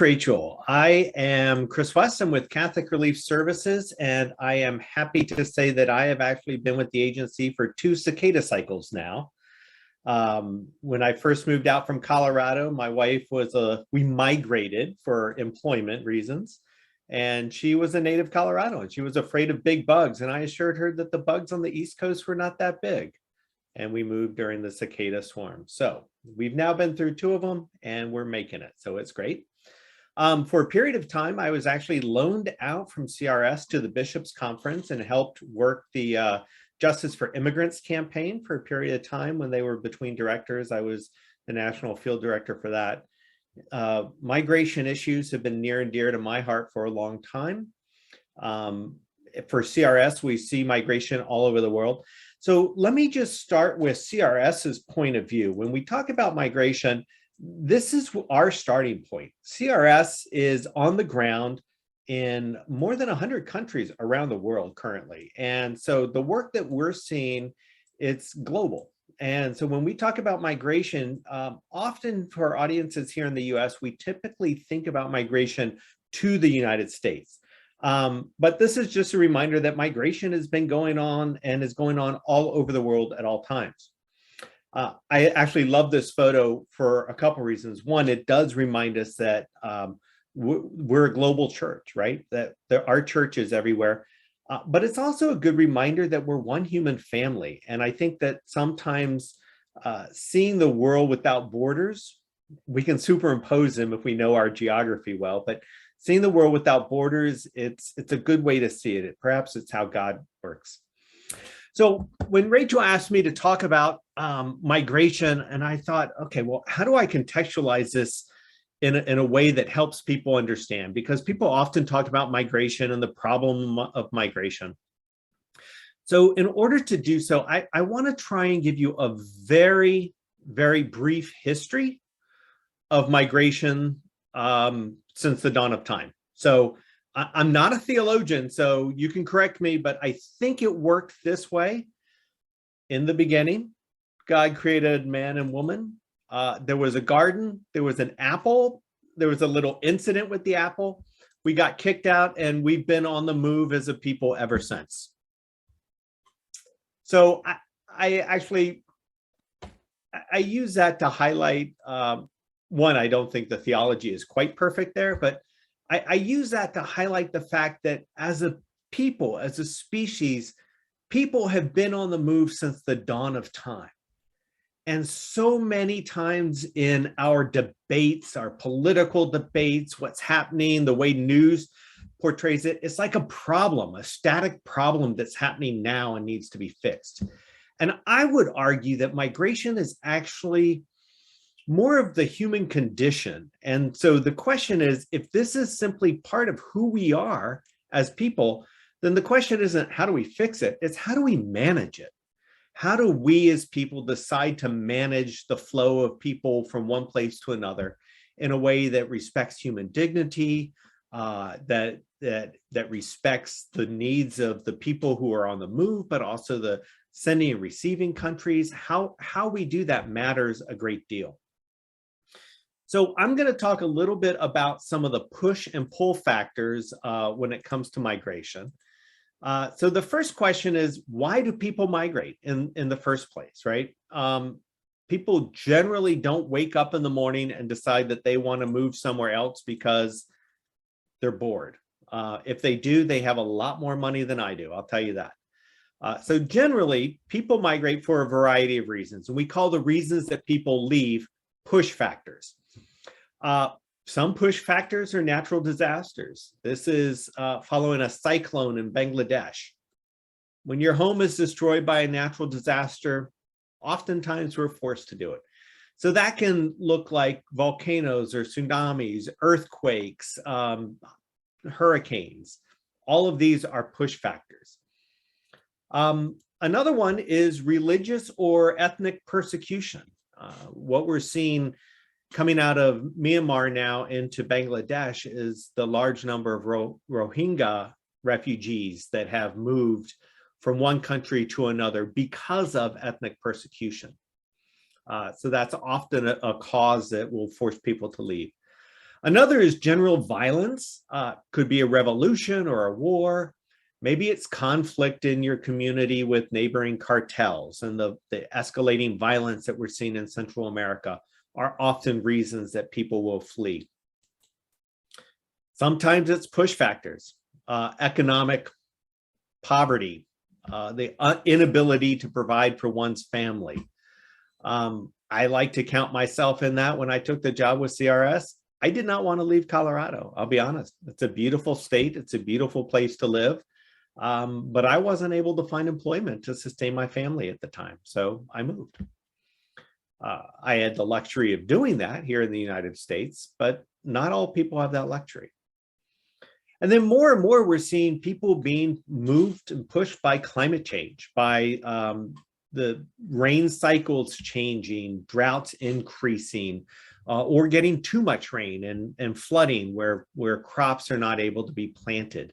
Rachel. I am Chris West. I'm with Catholic Relief Services, and I am happy to say that I have actually been with the agency for 2 cicada cycles now. When I first moved out from Colorado, my wife we migrated for employment reasons, and she was a native Colorado, and she was afraid of big bugs. And I assured her that the bugs on the East Coast were not that big. And we moved during the cicada swarm. So we've now been through 2 of them, and we're making it. So it's great. For a period of time, I was actually loaned out from CRS to the Bishops' Conference and helped work the Justice for Immigrants campaign for a period of time when they were between directors. I was the national field director for that. Migration issues have been near and dear to my heart for a long time. For CRS, we see migration all over the world. So let me just start with CRS's point of view. When we talk about migration, this is our starting point. CRS is on the ground in more than 100 countries around the world currently. And so the work that we're seeing, it's global. And so when we talk about migration, often for audiences here in the US, we typically think about migration to the United States. But this is just a reminder that migration has been going on and is going on all over the world at all times. I actually love this photo for a couple reasons. One, it does remind us that we're a global church, right? That there are churches everywhere. But it's also a good reminder that we're one human family. And I think that sometimes seeing the world without borders, we can superimpose them if we know our geography well, but seeing the world without borders, it's a good way to see it. Perhaps it's how God works. So when Rachel asked me to talk about migration, and I thought, okay, well, how do I contextualize this in a way that helps people understand? Because people often talk about migration and the problem of migration. So in order to do so, I want to try and give you a very, very brief history of migration since the dawn of time. So I'm not a theologian, so you can correct me, but I think it worked this way. In the beginning, God created man and woman. There was a garden, there was an apple, there was a little incident with the apple. We got kicked out, and we've been on the move as a people ever since. So I use that to highlight, one, I don't think the theology is quite perfect there, but I use that to highlight the fact that as a people, as a species, people have been on the move since the dawn of time. And so many times in our debates, our political debates, what's happening, the way news portrays it, it's like a problem, a static problem that's happening now and needs to be fixed. And I would argue that migration is actually more of the human condition. And so the question is, if this is simply part of who we are as people, then the question isn't how do we fix it? It's how do we manage it? How do we as people decide to manage the flow of people from one place to another in a way that respects human dignity, that respects the needs of the people who are on the move, but also the sending and receiving countries? How we do that matters a great deal. So I'm going to talk a little bit about some of the push and pull factors when it comes to migration. So the first question is, why do people migrate in the first place, right? People generally don't wake up in the morning and decide that they want to move somewhere else because they're bored. If they do, they have a lot more money than I do, I'll tell you that. So generally, people migrate for a variety of reasons, and we call the reasons that people leave push factors. Some push factors are natural disasters. This is following a cyclone in Bangladesh. When your home is destroyed by a natural disaster, oftentimes we're forced to do it. So that can look like volcanoes or tsunamis, earthquakes, hurricanes. All of these are push factors. Another one is religious or ethnic persecution. What we're seeing coming out of Myanmar now into Bangladesh is the large number of Rohingya refugees that have moved from one country to another because of ethnic persecution. So that's often a cause that will force people to leave. Another is general violence, could be a revolution or a war. Maybe it's conflict in your community with neighboring cartels, and the escalating violence that we're seeing in Central America are often reasons that people will flee. Sometimes it's push factors, economic poverty, the inability to provide for one's family. I like to count myself in that. When I took the job with CRS, I did not want to leave Colorado. I'll be honest. It's a beautiful state. It's a beautiful place to live. But I wasn't able to find employment to sustain my family at the time. So I moved. I had the luxury of doing that here in the United States, but not all people have that luxury. And then more and more, we're seeing people being moved and pushed by climate change, by the rain cycles changing, droughts increasing, or getting too much rain and flooding where crops are not able to be planted.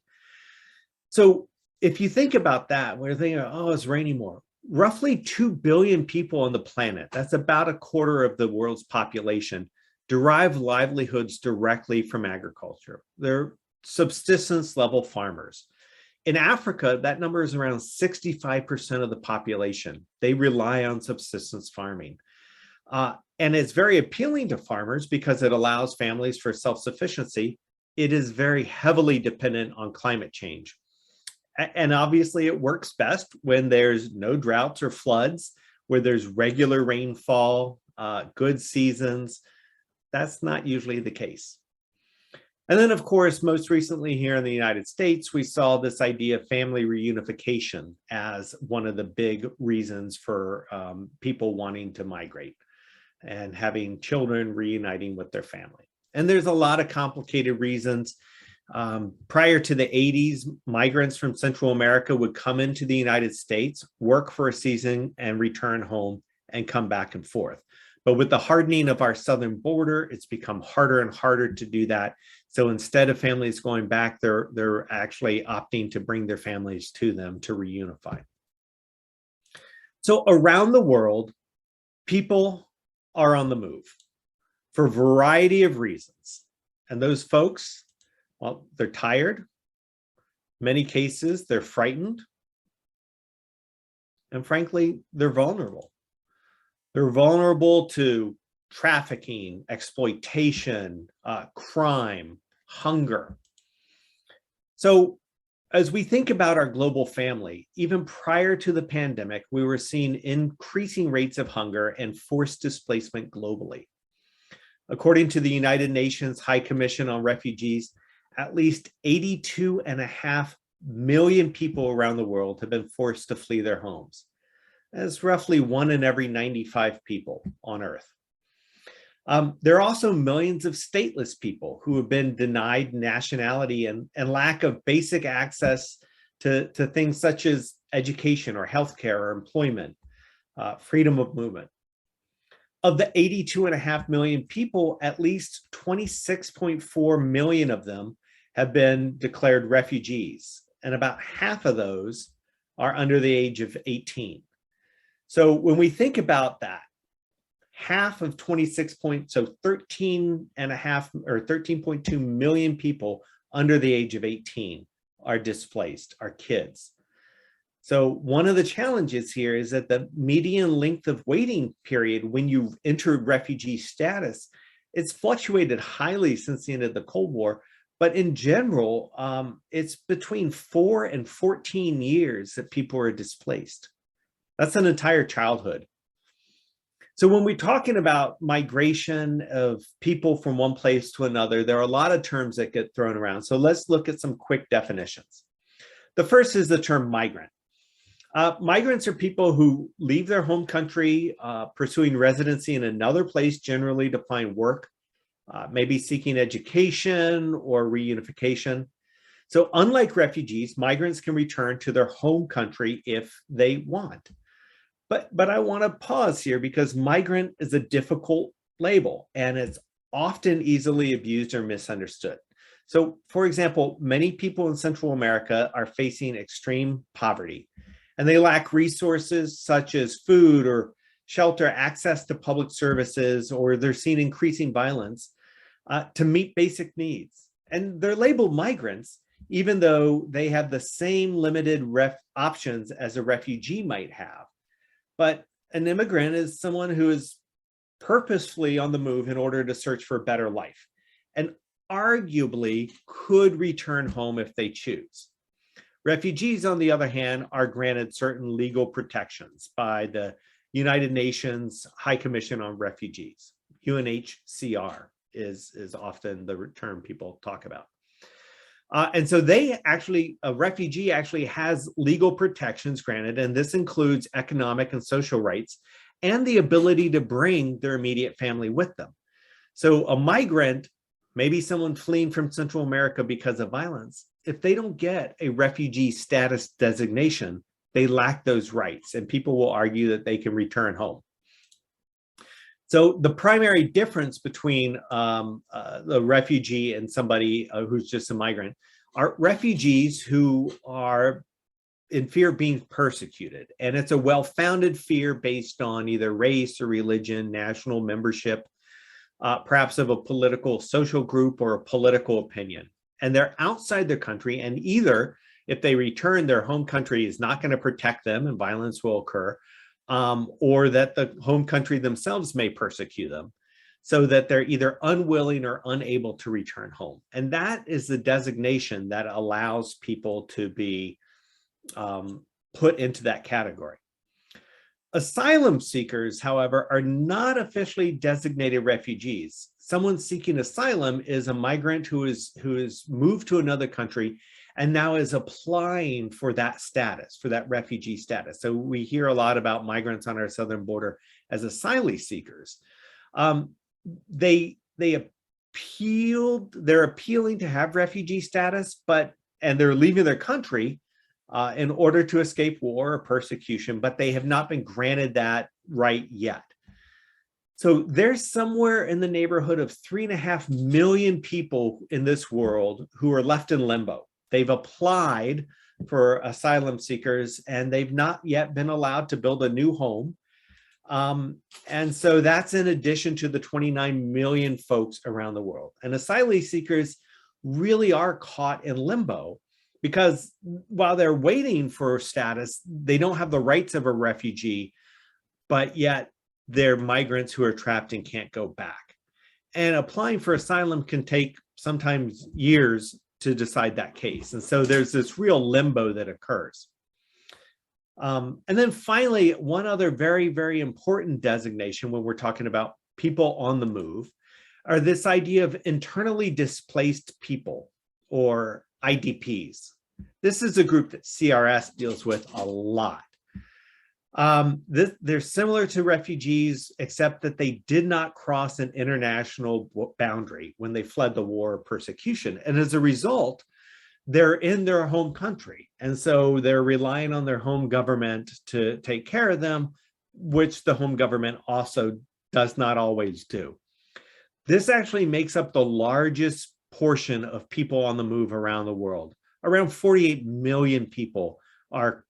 So if you think about that, we're thinking, oh, it's raining more. Roughly 2 billion people on the planet, that's about a quarter of the world's population, derive livelihoods directly from agriculture. They're subsistence level farmers. In Africa, that number is around 65% of the population. They rely on subsistence farming. And it's very appealing to farmers because it allows families for self-sufficiency. It is very heavily dependent on climate change. And obviously it works best when there's no droughts or floods, where there's regular rainfall, good seasons. That's not usually the case. And then, of course, most recently here in the United States, we saw this idea of family reunification as one of the big reasons for people wanting to migrate and having children reuniting with their family. And there's a lot of complicated reasons. Prior to the 80s, migrants from Central America would come into the United States, work for a season, and return home and come back and forth. But with the hardening of our southern border, it's become harder and harder to do that. So instead of families going back, they're actually opting to bring their families to them to reunify. So around the world, people are on the move for a variety of reasons. And those folks, well, they're tired. In many cases, they're frightened. And frankly, they're vulnerable. They're vulnerable to trafficking, exploitation, crime, hunger. So as we think about our global family, even prior to the pandemic, we were seeing increasing rates of hunger and forced displacement globally. According to the United Nations High Commission on Refugees, at least 82.5 million people around the world have been forced to flee their homes. That's roughly 1 in every 95 people on Earth. There are also millions of stateless people who have been denied nationality and lack of basic access to things such as education or healthcare or employment, freedom of movement. Of the 82.5 million people, at least 26.4 million of them have been declared refugees, and about half of those are under the age of 18. So when we think about that, half of 13.2 million people under the age of 18 are displaced, are kids. So one of the challenges here is that the median length of waiting period when you've entered refugee status, it's fluctuated highly since the end of the Cold War, but in general, it's between 4 and 14 years that people are displaced. That's an entire childhood. So when we're talking about migration of people from one place to another, there are a lot of terms that get thrown around. So let's look at some quick definitions. The first is the term migrant. Migrants are people who leave their home country, pursuing residency in another place, generally to find work, maybe seeking education or reunification. So unlike refugees, migrants can return to their home country if they want. But I want to pause here because migrant is a difficult label and it's often easily abused or misunderstood. So for example, many people in Central America are facing extreme poverty and they lack resources such as food or shelter, access to public services, or they're seeing increasing violence. to meet basic needs. And they're labeled migrants, even though they have the same limited options as a refugee might have. But an immigrant is someone who is purposefully on the move in order to search for a better life, and arguably could return home if they choose. Refugees, on the other hand, are granted certain legal protections by the United Nations High Commission on Refugees. UNHCR is often the term people talk about. And so a refugee actually has legal protections granted, and this includes economic and social rights and the ability to bring their immediate family with them. So a migrant, maybe someone fleeing from Central America because of violence, if they don't get a refugee status designation, they lack those rights, and people will argue that they can return home. So the primary difference between the refugee and somebody who's just a migrant are refugees who are in fear of being persecuted. And it's a well-founded fear based on either race or religion, national membership, perhaps of a political social group or a political opinion. And they're outside their country, and either if they return, their home country is not going to protect them and violence will occur, or that the home country themselves may persecute them, so that they're either unwilling or unable to return home. And that is the designation that allows people to be put into that category. Asylum seekers, however, are not officially designated refugees. Someone seeking asylum is a migrant who is moved to another country and now is applying for that status, for that refugee status. So we hear a lot about migrants on our southern border as asylum seekers. They're appealing to have refugee status, and they're leaving their country in order to escape war or persecution, but they have not been granted that right yet. So there's somewhere in the neighborhood of 3.5 million people in this world who are left in limbo. They've applied for asylum seekers and they've not yet been allowed to build a new home. And so that's in addition to the 29 million folks around the world. And asylum seekers really are caught in limbo because while they're waiting for status, they don't have the rights of a refugee, but yet they're migrants who are trapped and can't go back. And applying for asylum can take sometimes years to decide that case. And so there's this real limbo that occurs. And then finally, one other very, very important designation when we're talking about people on the move are this idea of internally displaced people, or IDPs. This is a group that CRS deals with a lot. They're similar to refugees, except that they did not cross an international boundary when they fled the war or persecution. And as a result, they're in their home country. And so they're relying on their home government to take care of them, which the home government also does not always do. This actually makes up the largest portion of people on the move around the world. Around 48 million people are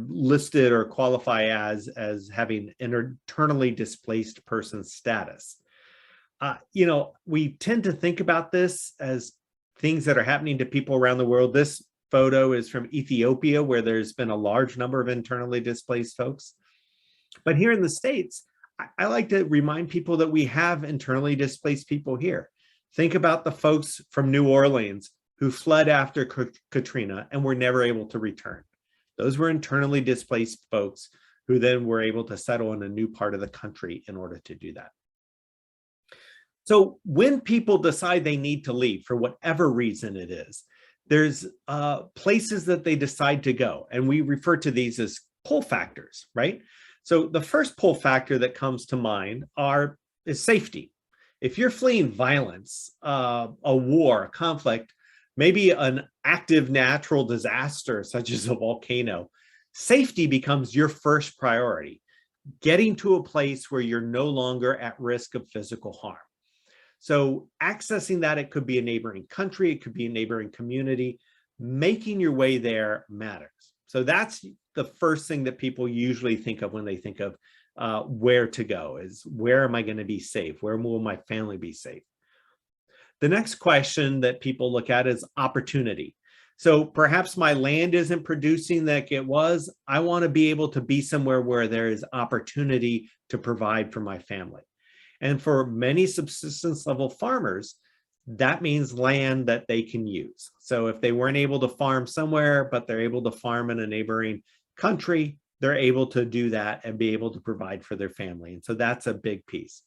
listed or qualify as having internally displaced person status. We tend to think about this as things that are happening to people around the world. This photo is from Ethiopia, where there's been a large number of internally displaced folks. But here in the States, I like to remind people that we have internally displaced people here. Think about the folks from New Orleans who fled after Katrina and were never able to return. Those were internally displaced folks who then were able to settle in a new part of the country in order to do that. So when people decide they need to leave for whatever reason it is, there's places that they decide to go. And we refer to these as pull factors, right? So the first pull factor that comes to mind is safety. If you're fleeing violence, a war, a conflict, maybe an active natural disaster such as a volcano, safety becomes your first priority. Getting to a place where you're no longer at risk of physical harm. So accessing that, it could be a neighboring country, it could be a neighboring community. Making your way there matters. So that's the first thing that people usually think of when they think of where to go, is where am I going to be safe? Where will my family be safe? The next question that people look at is opportunity. So perhaps my land isn't producing like it was. I want to be able to be somewhere where there is opportunity to provide for my family. And for many subsistence level farmers, that means land that they can use. So if they weren't able to farm somewhere, but they're able to farm in a neighboring country, they're able to do that and be able to provide for their family. And so that's a big piece.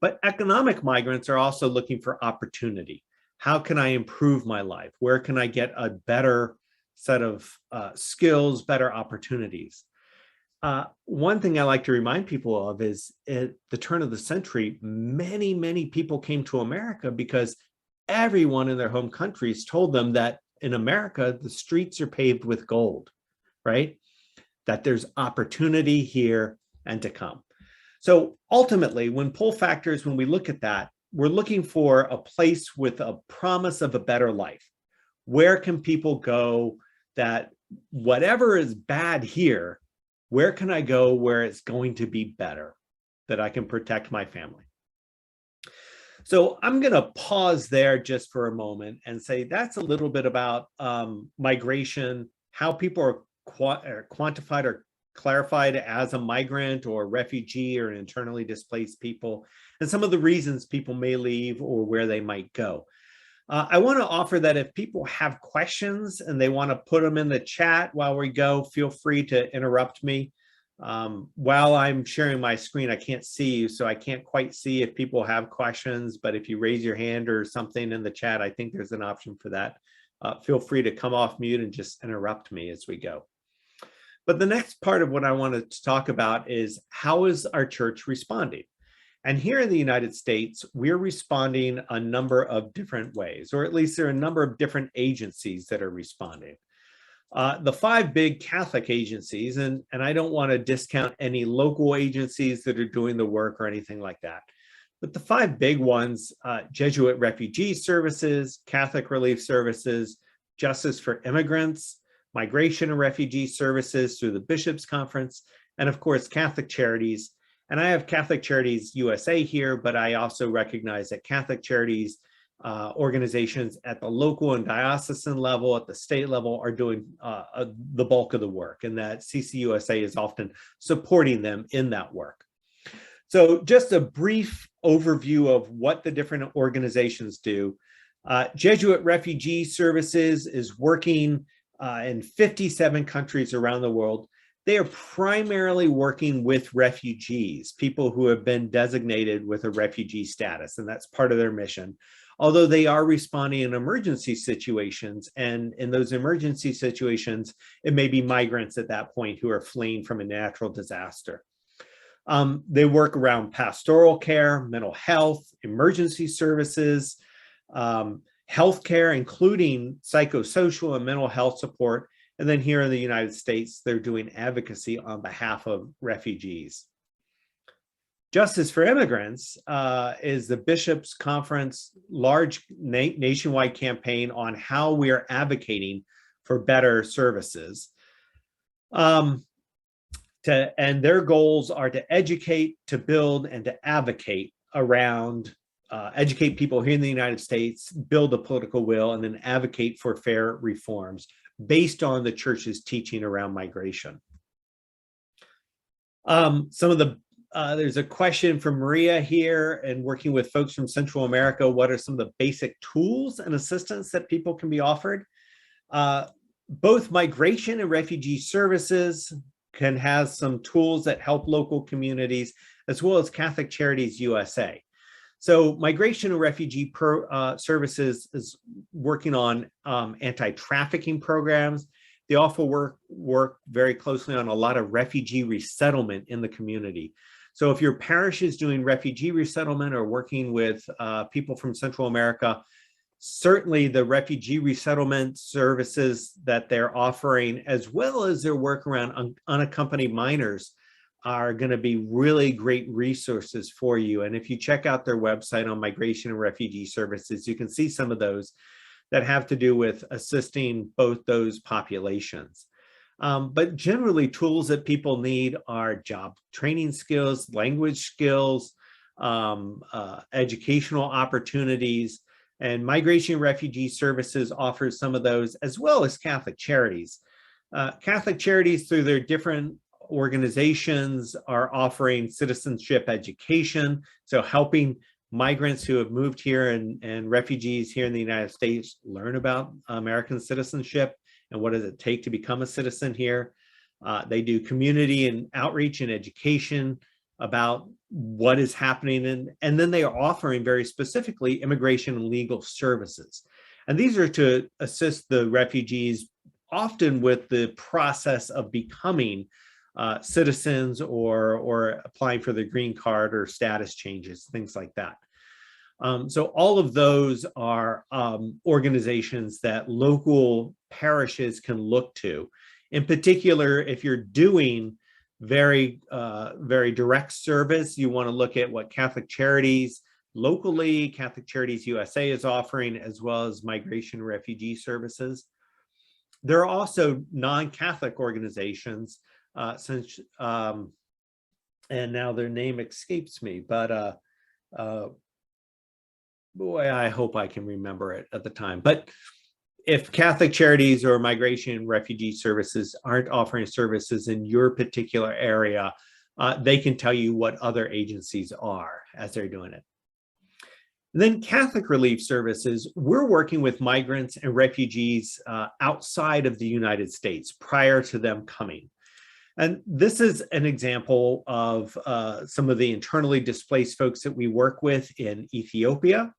But economic migrants are also looking for opportunity. How can I improve my life? Where can I get a better set of skills, better opportunities? One thing I like to remind people of is at the turn of the century, many people came to America because everyone in their home countries told them that in America, the streets are paved with gold, right? That there's opportunity here and to come. So ultimately, when pull factors, when we look at that, we're looking for a place with a promise of a better life. Where can people go that whatever is bad here, where can I go where it's going to be better, that I can protect my family? So I'm going to pause there just for a moment and say that's a little bit about migration, how people are quantified or clarified as a migrant or refugee or internally displaced people, and some of the reasons people may leave or where they might go. I want to offer that if people have questions and they want to put them in the chat while we go, feel free to interrupt me. While I'm sharing my screen, I can't see you, so I can't quite see if people have questions, but if you raise your hand or something in the chat, I think there's an option for that. Feel free to come off mute and just interrupt me as we go. But the next part of what I wanted to talk about is how is our church responding? And here in the United States, we're responding a number of different ways, or at least there are a number of different agencies that are responding. The 5 big Catholic agencies, and I don't want to discount any local agencies that are doing the work or anything like that, but the 5 big ones, Jesuit Refugee Services, Catholic Relief Services, Justice for Immigrants, Migration and Refugee Services through the Bishops' Conference, and of course, Catholic Charities. And I have Catholic Charities USA here, but I also recognize that Catholic Charities organizations at the local and diocesan level, at the state level, are doing the bulk of the work, and that CCUSA is often supporting them in that work. So just a brief overview of what the different organizations do. Jesuit Refugee Services is working in 57 countries around the world. They are primarily working with refugees, people who have been designated with a refugee status, and that's part of their mission. Although they are responding in emergency situations, and in those emergency situations, it may be migrants at that point who are fleeing from a natural disaster. They work around pastoral care, mental health, emergency services, healthcare, including psychosocial and mental health support. And then here in the United States, they're doing advocacy on behalf of refugees. Justice for Immigrants is the Bishops' Conference large nationwide campaign on how we are advocating for better services. And their goals are to educate, to build, and to advocate around, educate people here in the United States, build a political will, and then advocate for fair reforms based on the church's teaching around migration. There's a question from Maria here, and working with folks from Central America, what are some of the basic tools and assistance that people can be offered? Both Migration and Refugee Services can have some tools that help local communities, as well as Catholic Charities USA. So Migration and Refugee Services is working on anti-trafficking programs. They also work very closely on a lot of refugee resettlement in the community. So if your parish is doing refugee resettlement or working with people from Central America, certainly the refugee resettlement services that they're offering, as well as their work around unaccompanied minors, are going to be really great resources for you. And if you check out their website on Migration and Refugee Services, you can see some of those that have to do with assisting both those populations. But generally, tools that people need are job training skills, language skills, educational opportunities, And Migration and Refugee Services offers some of those, as well as Catholic Charities. Catholic Charities, through their different organizations, are offering citizenship education, so helping migrants who have moved here and refugees here in the United States learn about American citizenship and what does it take to become a citizen here. They do community and outreach and education about what is happening, and then they are offering very specifically immigration and legal services. And these are to assist the refugees often with the process of becoming citizens or applying for the green card or status changes, things like that. So all of those are organizations that local parishes can look to. In particular, if you're doing very direct service, you want to look at what Catholic Charities locally, Catholic Charities USA is offering, as well as Migration and Refugee Services. There are also non-Catholic organizations, and now their name escapes me, but boy, I hope I can remember it at the time. But if Catholic Charities or Migration and Refugee Services aren't offering services in your particular area, they can tell you what other agencies are as they're doing it. And then Catholic Relief Services, we're working with migrants and refugees outside of the United States prior to them coming. And this is an example of some of the internally displaced folks that we work with in Ethiopia.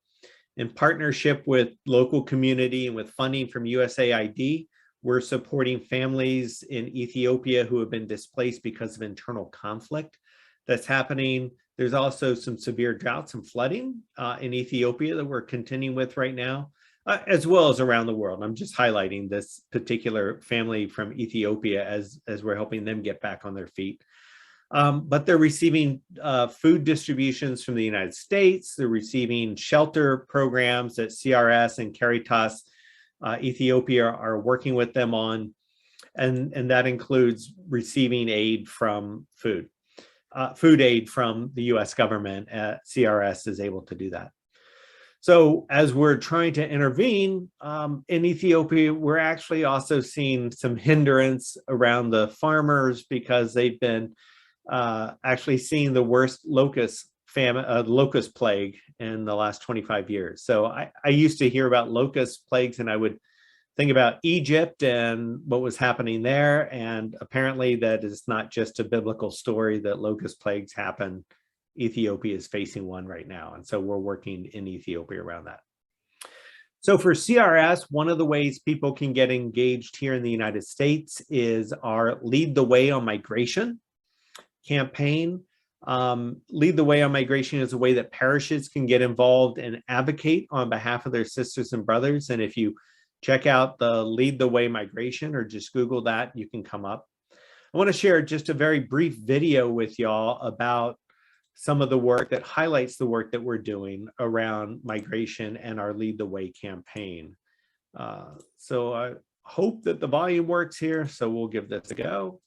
In partnership with local community and with funding from USAID, we're supporting families in Ethiopia who have been displaced because of internal conflict that's happening. There's also some severe droughts and flooding in Ethiopia that we're continuing with right now, as well as around the world. I'm just highlighting this particular family from Ethiopia as we're helping them get back on their feet. But they're receiving food distributions from the United States. They're receiving shelter programs that CRS and Caritas Ethiopia are working with them on. And that includes receiving aid from food aid from the US government. CRS is able to do that. So as we're trying to intervene in Ethiopia, we're actually also seeing some hindrance around the farmers because they've been actually seeing the worst locust plague in the last 25 years. So I used to hear about locust plagues and I would think about Egypt and what was happening there. And apparently that is not just a biblical story that locust plagues happen. Ethiopia is facing one right now. And so we're working in Ethiopia around that. So for CRS, one of the ways people can get engaged here in the United States is our Lead the Way on Migration campaign. Lead the Way on Migration is a way that parishes can get involved and advocate on behalf of their sisters and brothers. And if you check out the Lead the Way Migration or just Google that, you can come up. I want to share just a very brief video with y'all about some of the work that highlights the work that we're doing around migration and our Lead the Way campaign. So I hope that the volume works here, so we'll give this a go.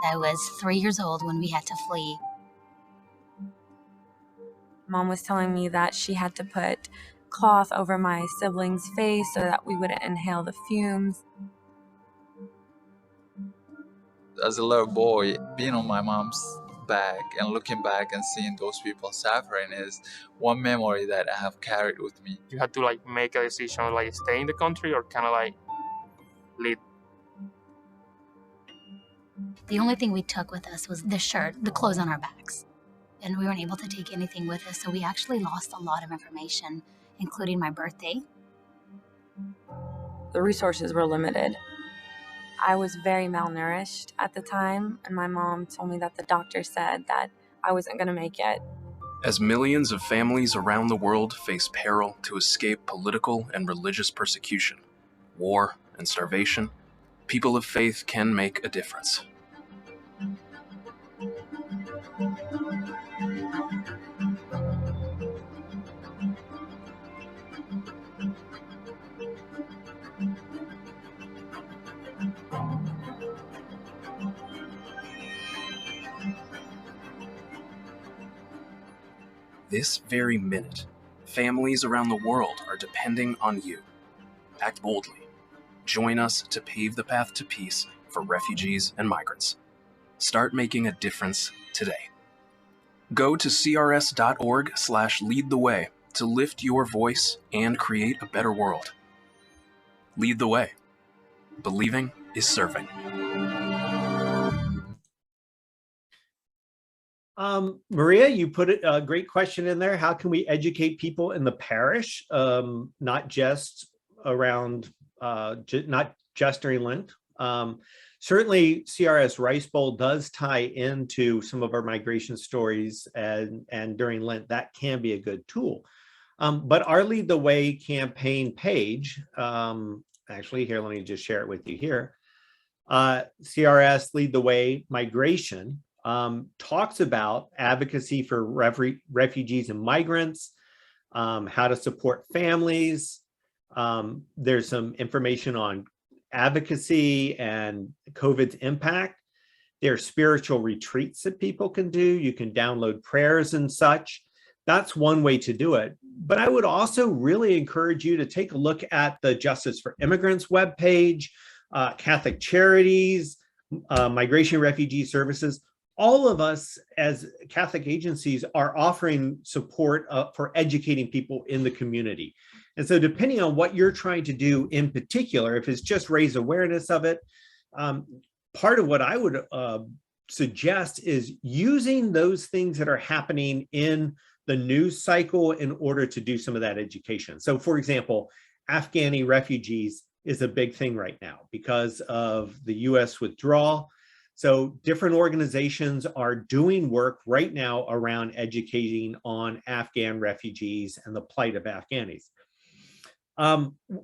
I was 3 years old when we had to flee. Mom was telling me that she had to put cloth over my sibling's face so that we wouldn't inhale the fumes. As a little boy, being on my mom's back and looking back and seeing those people suffering is one memory that I have carried with me. You had to make a decision, stay in the country or kind of lead. The only thing we took with us was the shirt, the clothes on our backs. And we weren't able to take anything with us, so we actually lost a lot of information, including my birthday. The resources were limited. I was very malnourished at the time, and my mom told me that the doctor said that I wasn't going to make it. As millions of families around the world face peril to escape political and religious persecution, war, and starvation, people of faith can make a difference. This very minute, families around the world are depending on you. Act boldly. Join us to pave the path to peace for refugees and migrants. Start making a difference today. Go to crs.org/lead the way to lift your voice and create a better world. Lead the way. Believing is serving. Maria, you put a great question in there. How can we educate people in the parish, not just around, not just during Lent? Certainly, CRS Rice Bowl does tie into some of our migration stories, and during Lent, that can be a good tool. But our Lead the Way campaign page, actually, here, let me just share it with you here. CRS Lead the Way Migration talks about advocacy for refugees and migrants, how to support families. There's some information on advocacy and COVID's impact. There are spiritual retreats that people can do. You can download prayers and such. That's one way to do it. But I would also really encourage you to take a look at the Justice for Immigrants webpage, Catholic Charities, Migration Refugee Services. All of us as Catholic agencies are offering support for educating people in the community. And so depending on what you're trying to do in particular, if it's just raise awareness of it, part of what I would suggest is using those things that are happening in the news cycle in order to do some of that education. So for example, Afghani refugees is a big thing right now because of the US withdrawal. So different organizations are doing work right now around educating on Afghan refugees and the plight of Afghanis.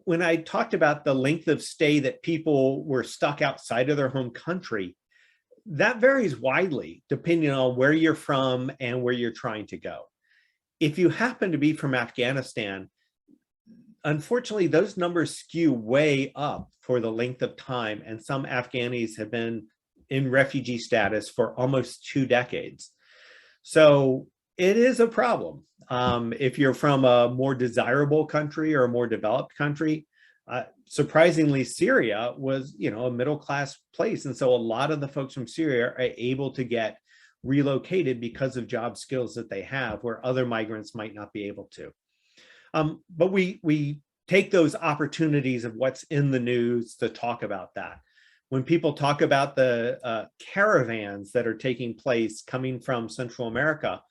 When I talked about the length of stay that people were stuck outside of their home country, that varies widely depending on where you're from and where you're trying to go. If you happen to be from Afghanistan, unfortunately, those numbers skew way up for the length of time, and some Afghanis have been in refugee status for almost 2 decades. So it is a problem. If you're from a more desirable country or a more developed country, surprisingly, Syria was, a middle-class place. And so a lot of the folks from Syria are able to get relocated because of job skills that they have where other migrants might not be able to. But we take those opportunities of what's in the news to talk about that. When people talk about the caravans that are taking place coming from Central America,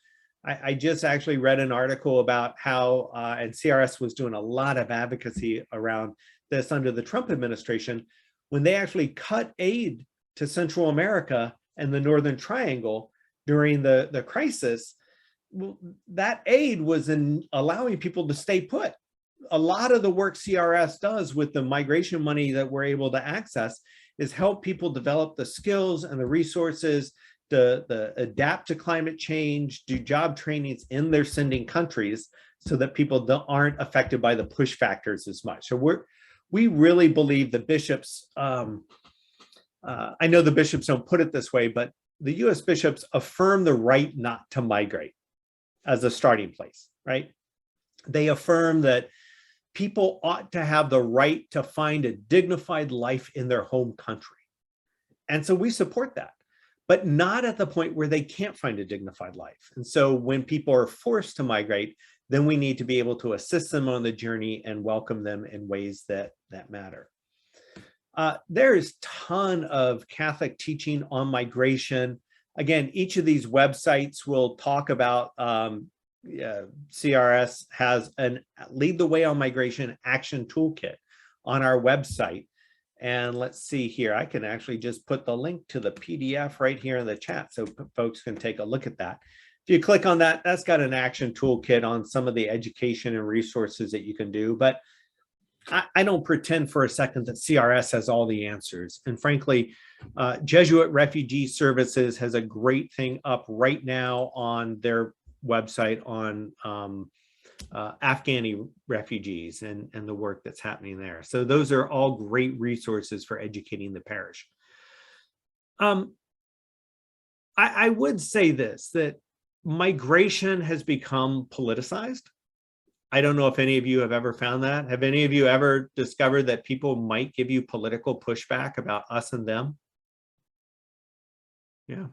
I just actually read an article about how, and CRS was doing a lot of advocacy around this under the Trump administration, when they actually cut aid to Central America and the Northern Triangle during the crisis. Well, that aid was in allowing people to stay put. A lot of the work CRS does with the migration money that we're able to access is help people develop the skills and the resources to adapt to climate change, do job trainings in their sending countries so that people aren't affected by the push factors as much. So we really believe the bishops, I know the bishops don't put it this way, but the US bishops affirm the right not to migrate as a starting place, right? They affirm that people ought to have the right to find a dignified life in their home country. And so we support that, but not at the point where they can't find a dignified life. And so when people are forced to migrate, then we need to be able to assist them on the journey and welcome them in ways that matter. There is a ton of Catholic teaching on migration. Again, each of these websites will talk about, CRS has an Lead the Way on Migration action toolkit on our website. And let's see here, I can actually just put the link to the PDF right here in the chat so folks can take a look at that. If you click on that, that's got an action toolkit on some of the education and resources that you can do. But I don't pretend for a second that CRS has all the answers. And frankly, Jesuit Refugee Services has a great thing up right now on their website on Afghani refugees and the work that's happening there. So those are all great resources for educating the parish. I would say this, that migration has become politicized. I don't know if any of you have ever found that. Have any of you ever discovered that people might give you political pushback about us and them? Yeah.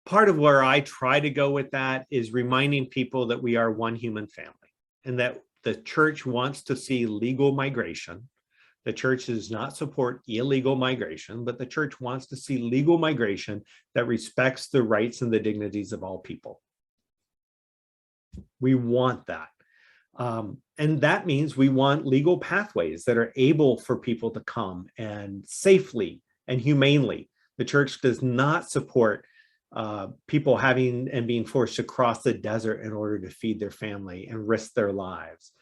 Part of where I try to go with that is reminding people that we are one human family and that the church wants to see legal migration. The church does not support illegal migration, but the church wants to see legal migration that respects the rights and the dignities of all people. We want that. And that means we want legal pathways that are able for people to come and safely and humanely. The church does not support people having and being forced to cross the desert in order to feed their family and risk their lives.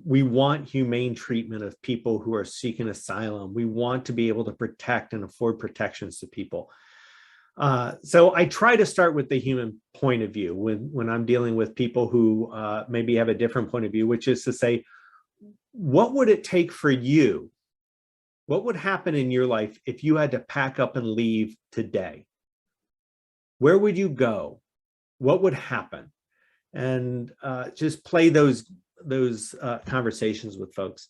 We want humane treatment of people who are seeking asylum. We want to be able to protect and afford protections to people. So I try to start with the human point of view when I'm dealing with people who maybe have a different point of view, which is to say, what would it take for you? What would happen in your life if you had to pack up and leave today? Where would you go? What would happen? And just play those conversations with folks.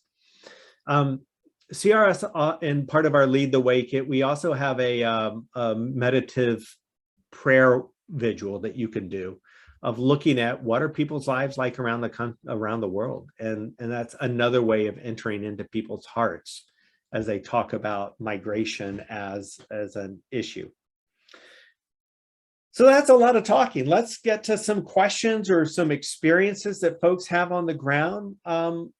CRS, in part of our Lead the Way kit, we also have a meditative prayer visual that you can do of looking at what are people's lives like around the world. And that's another way of entering into people's hearts as they talk about migration as an issue. So that's a lot of talking. Let's get to some questions or some experiences that folks have on the ground.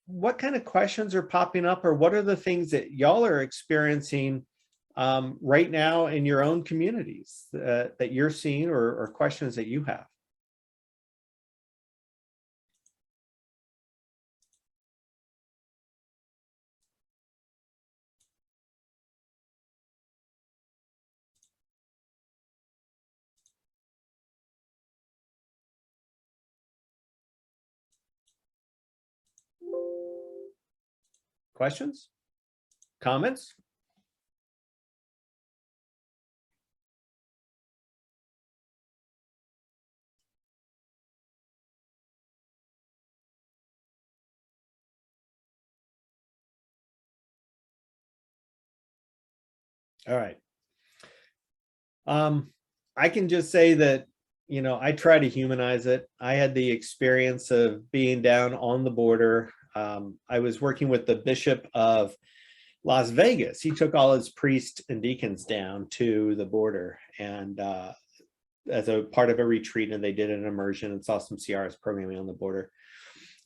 What kind of questions are popping up, or what are the things that y'all are experiencing right now in your own communities that you're seeing, or questions that you have? Questions? Comments? All right. I can just say that, you know, I try to humanize it. I had the experience of being down on the border. I was working with the Bishop of Las Vegas. He took all his priests and deacons down to the border and as a part of a retreat, and they did an immersion and saw some CRS programming on the border.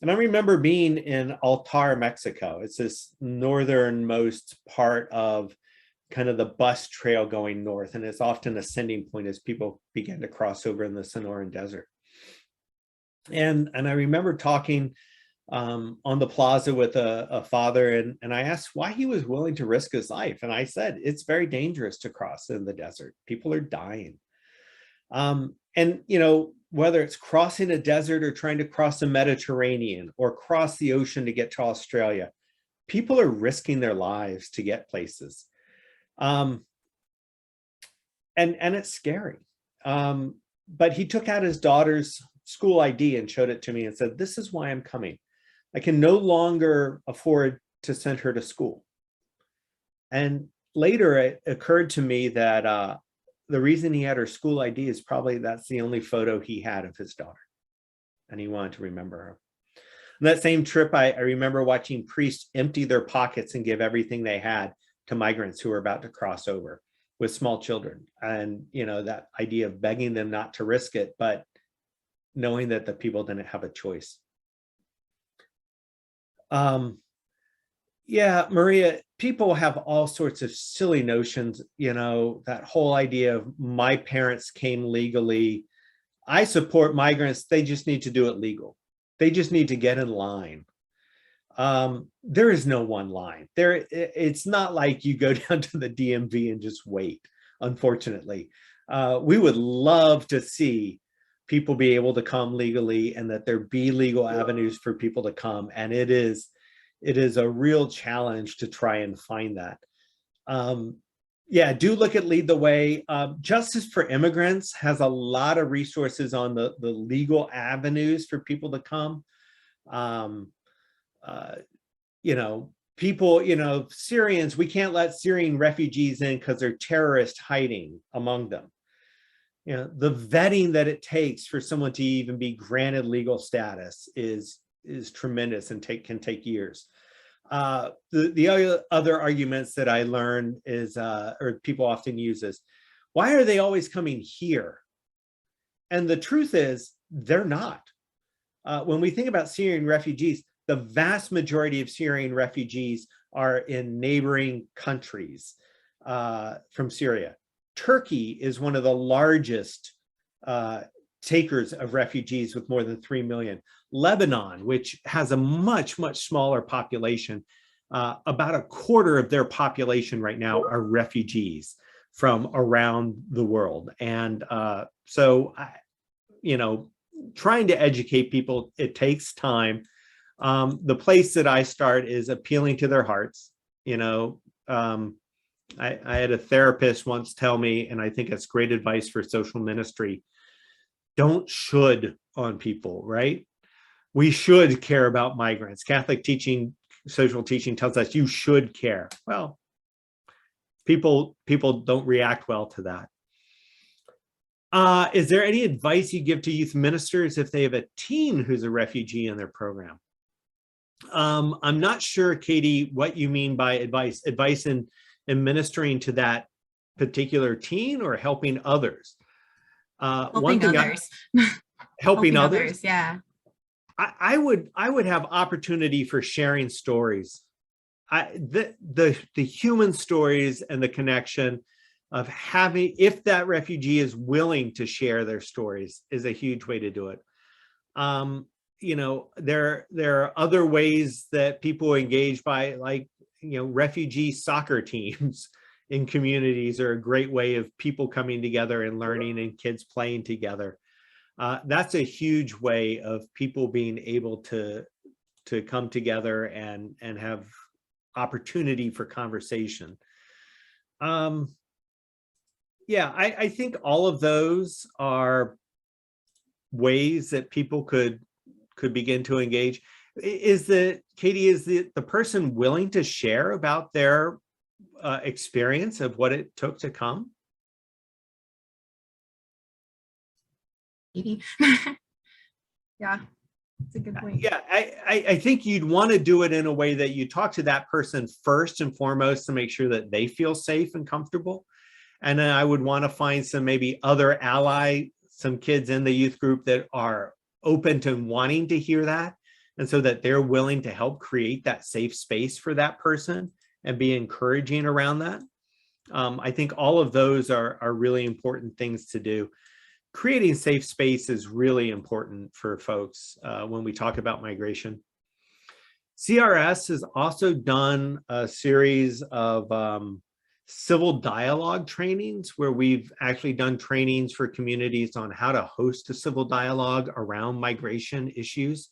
And I remember being in Altar, Mexico. It's this northernmost part of kind of the bus trail going north, and it's often a sending point as people begin to cross over in the Sonoran Desert. And I remember talking on the plaza with a father, and I asked why he was willing to risk his life. And I said, it's very dangerous to cross in the desert. People are dying. And, you know, whether it's crossing a desert or trying to cross the Mediterranean or cross the ocean to get to Australia, people are risking their lives to get places. And it's scary. But he took out his daughter's school ID and showed it to me and said, this is why I'm coming. I can no longer afford to send her to school. And later it occurred to me that the reason he had her school ID is probably that's the only photo he had of his daughter. And he wanted to remember her. On that same trip, I remember watching priests empty their pockets and give everything they had to migrants who were about to cross over with small children. And, you know, that idea of begging them not to risk it, but knowing that the people didn't have a choice. Yeah, Maria, people have all sorts of silly notions, you know, that whole idea of my parents came legally. I support migrants. They just need to do it legal. They just need to get in line. There is no one line there. It's not like you go down to the DMV and just wait. Unfortunately, we would love to see people be able to come legally and that there be legal avenues for people to come. And it is a real challenge to try and find that. Yeah, do look at Lead the Way. Justice for Immigrants has a lot of resources on the legal avenues for people to come. Um, uh, people, Syrians, we can't let Syrian refugees in because they're terrorists hiding among them. The vetting that it takes for someone to even be granted legal status is tremendous and can take years. The other arguments that I learned is, or people often use is, why are they always coming here? And the truth is, they're not. When we think about Syrian refugees, the vast majority of Syrian refugees are in neighboring countries from Syria. Turkey is one of the largest takers of refugees with more than 3 million. Lebanon, which has a much, much smaller population, about a quarter of their population right now are refugees from around the world. And trying to educate people, it takes time. The place that I start is appealing to their hearts. I had a therapist once tell me, and I think it's great advice for social ministry, don't should on people, right? We should care about migrants. Catholic teaching, social teaching tells us you should care. Well, people don't react well to that. Is there any advice you give to youth ministers if they have a teen who's a refugee in their program? I'm not sure, Katie, what you mean by advice. Advice in ministering to that particular teen or helping others? Helping others. Helping others, yeah. I would have opportunity for sharing stories. The human stories and the connection of having, if that refugee is willing to share their stories, is a huge way to do it. There are other ways that people engage by, like, refugee soccer teams in communities are a great way of people coming together and learning and kids playing together. That's a huge way of people being able to come together and have opportunity for conversation. I think all of those are ways that people could begin to engage. Katie, is the person willing to share about their experience of what it took to come? Katie. Yeah, it's a good point. Yeah, I think you'd want to do it in a way that you talk to that person first and foremost to make sure that they feel safe and comfortable. And then I would want to find some maybe other some kids in the youth group that are open to wanting to hear that. And so that they're willing to help create that safe space for that person and be encouraging around that. I think all of those are really important things to do. Creating safe space is really important for folks when we talk about migration. CRS has also done a series of civil dialogue trainings where we've actually done trainings for communities on how to host a civil dialogue around migration issues,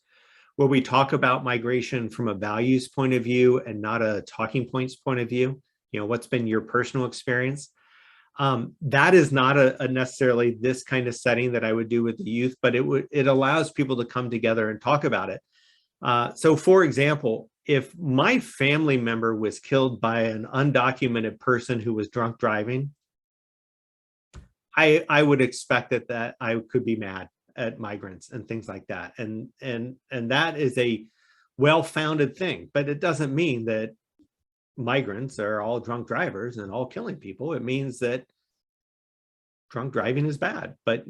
where we talk about migration from a values point of view and not a talking points point of view. What's been your personal experience? That is not a necessarily this kind of setting that I would do with the youth, but it allows people to come together and talk about it. So for example, if my family member was killed by an undocumented person who was drunk driving, I would expect that I could be mad at migrants and things like that. And that is a well-founded thing, but it doesn't mean that migrants are all drunk drivers and all killing people. It means that drunk driving is bad, but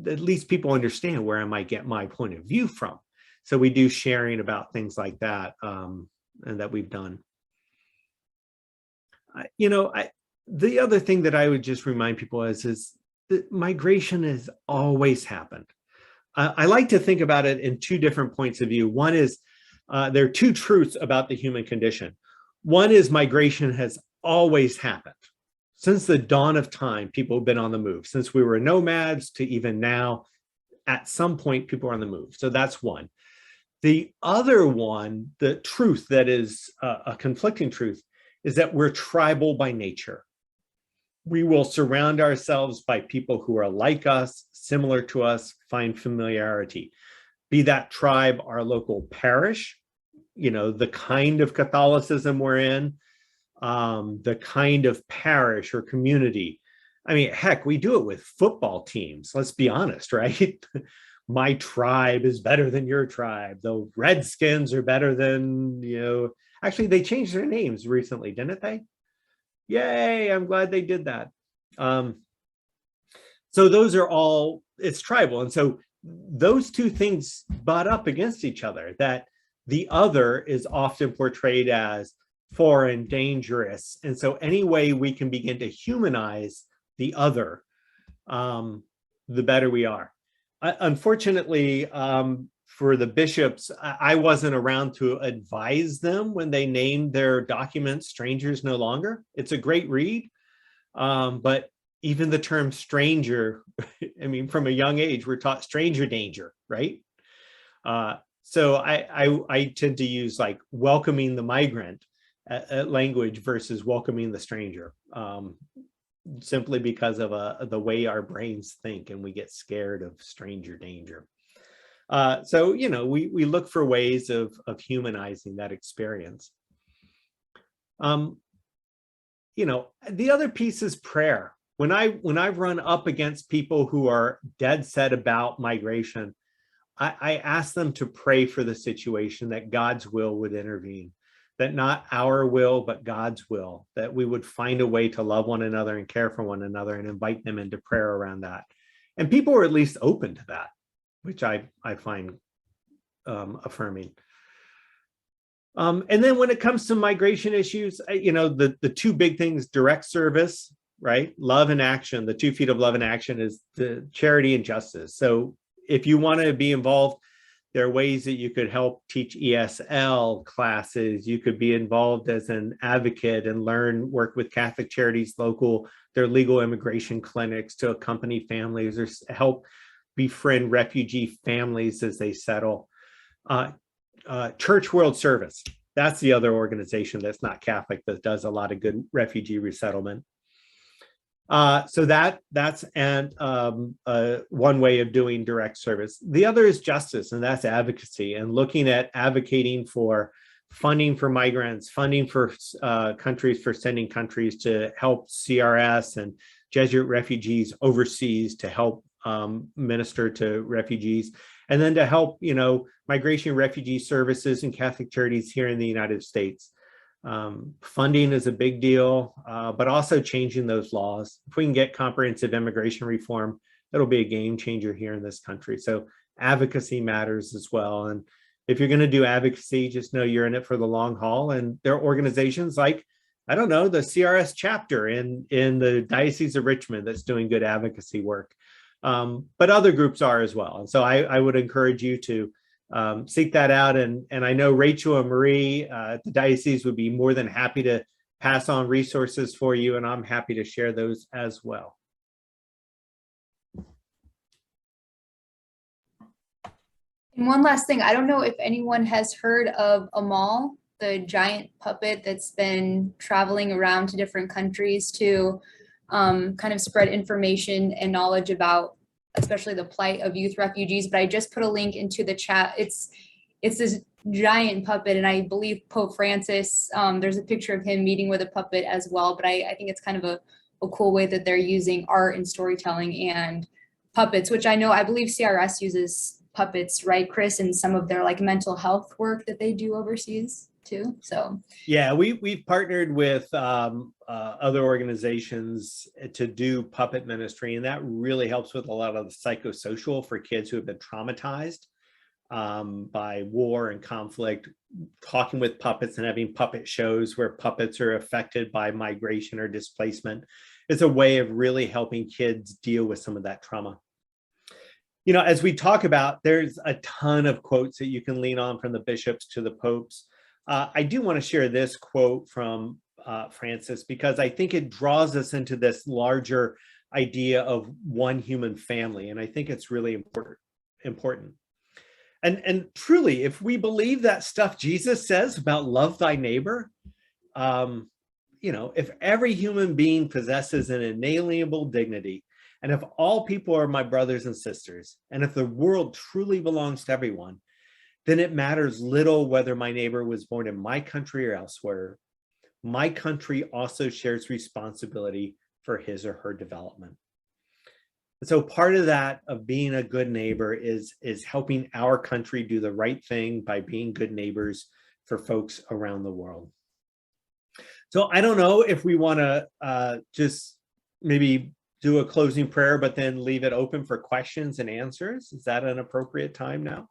at least people understand where I might get my point of view from. So we do sharing about things like that, and that we've done. The other thing that I would just remind people is that migration has always happened. I like to think about it in two different points of view. One is there are two truths about the human condition. One is migration has always happened. Since the dawn of time, people have been on the move. Since we were nomads to even now, at some point, people are on the move. So that's one. The other one, the truth that is a conflicting truth, is that we're tribal by nature. We will surround ourselves by people who are like us, similar to us, find familiarity. Be that tribe, our local parish, the kind of Catholicism we're in, the kind of parish or community. I mean, heck, we do it with football teams. Let's be honest, right? My tribe is better than your tribe. The Redskins are better than, actually, they changed their names recently, didn't they? Yay, I'm glad they did that. So those are all, it's tribal. And so those two things butt up against each other, that the other is often portrayed as foreign, dangerous. And so any way we can begin to humanize the other, the better we are. Unfortunately, for the bishops, I wasn't around to advise them when they named their document Strangers No Longer. It's a great read, but even the term stranger, I mean, from a young age, we're taught stranger danger, right? So I tend to use like welcoming the migrant language versus welcoming the stranger, simply because of the way our brains think, and we get scared of stranger danger. So, we look for ways of humanizing that experience. The other piece is prayer. When I've run up against people who are dead set about migration, I ask them to pray for the situation, that God's will would intervene, that not our will, but God's will, that we would find a way to love one another and care for one another and invite them into prayer around that. And people are at least open to that, which I find affirming. And then when it comes to migration issues, the two big things, direct service, right? Love and action. The 2 feet of love and action is the charity and justice. So if you want to be involved, there are ways that you could help teach ESL classes. You could be involved as an advocate and work with Catholic Charities their legal immigration clinics to accompany families or help befriend refugee families as they settle. Church World Service, that's the other organization that's not Catholic that does a lot of good refugee resettlement. So that's one way of doing direct service. The other is justice, and that's advocacy, and looking at advocating for funding for migrants, funding for countries, for sending countries to help CRS and Jesuit refugees overseas to help minister to refugees, and then to help, migration and refugee services and Catholic Charities here in the United States. Funding is a big deal, but also changing those laws. If we can get comprehensive immigration reform, it'll be a game changer here in this country. So advocacy matters as well. And if you're going to do advocacy, just know you're in it for the long haul. And there are organizations like, the CRS chapter in the Diocese of Richmond that's doing good advocacy work. But other groups are as well. And so I would encourage you to seek that out. And I know Rachel and Marie at the diocese would be more than happy to pass on resources for you, and I'm happy to share those as well. And one last thing, I don't know if anyone has heard of Amal, the giant puppet that's been traveling around to different countries to kind of spread information and knowledge about especially the plight of youth refugees. But I just put a link into the chat. It's this giant puppet, and I believe Pope Francis, there's a picture of him meeting with a puppet as well. But I think it's kind of a cool way that they're using art and storytelling and puppets, which I believe CRS uses puppets, right, Chris, and some of their like mental health work that they do overseas too. So yeah, we've partnered with other organizations to do puppet ministry, and that really helps with a lot of the psychosocial for kids who have been traumatized by war and conflict. Talking with puppets and having puppet shows where puppets are affected by migration or displacement is a way of really helping kids deal with some of that trauma. As we talk about, there's a ton of quotes that you can lean on, from the bishops to the popes. I do want to share this quote from Francis, because I think it draws us into this larger idea of one human family. And I think it's really important. And truly, if we believe that stuff Jesus says about love thy neighbor, if every human being possesses an inalienable dignity, and if all people are my brothers and sisters, and if the world truly belongs to everyone, then it matters little whether my neighbor was born in my country or elsewhere. My country also shares responsibility for his or her development. And so part of that, of being a good neighbor, is helping our country do the right thing by being good neighbors for folks around the world. So I don't know if we want to just maybe do a closing prayer, but then leave it open for questions and answers. Is that an appropriate time now?